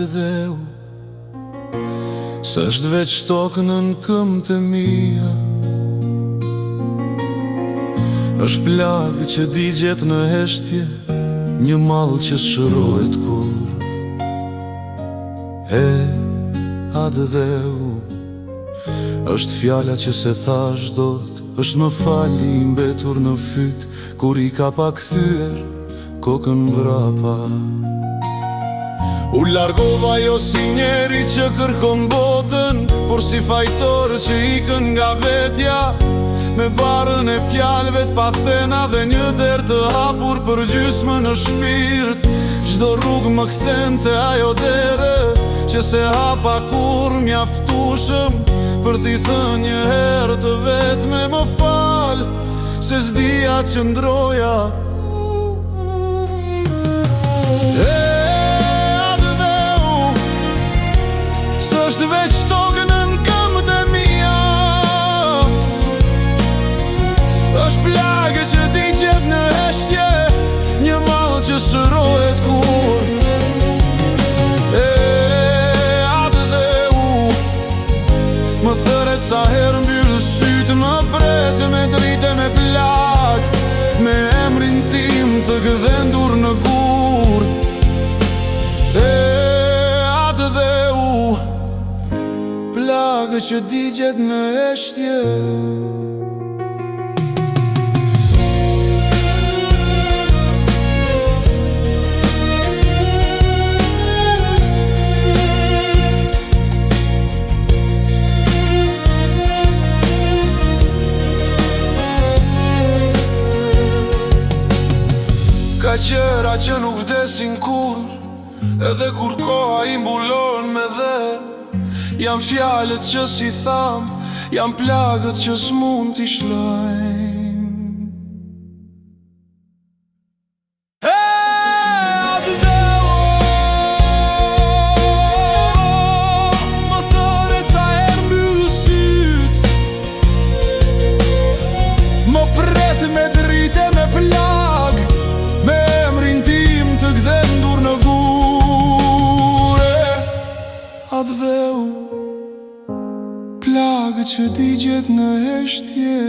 atë dheu, s'është veç tokë në këmbët e mia. Është plagë që digjet në heshtje, një mall që shërohet kur. Atë dheu është fjala që se thash dot, është më fali i mbetur në fyt, kur i ka pa kthyer kokën mbrapa. U largova jo si njeri që kërkon botën, por si fajtor që ikën nga vetja, me barën e fjalëve t'pa thena dhe një derë të hapur për gjysmë në shpirt. Çdo rrugë më kthen te ajo derë që se hapa kur mjaftushëm, për t'i thënë një herë të vetme më fal, se s'dija që ndroja. Atë dheu s'është veç tokë në këmbët e mia, është plagë që digjet në heshtje, një mall që shërohet kur. Më thëret sa herë mbyllë sytë, më pret me dritë me plak, me emrin tim të gdhendur në gur. Atë dheu, plagë që digjet në heshtje. Ka gjëra që nuk vdesin kur, edhe kur koha i mbulon me dhe. Jam fjalët që si tham, jam plagët që s'mund t'i shlojnë. Atë dheu, më thëret sa herë mbyllë syt, më pret me dritë me plag, me emrin tim të gdhendur në gure. Atë dheu, plagë që digjet në heshtje.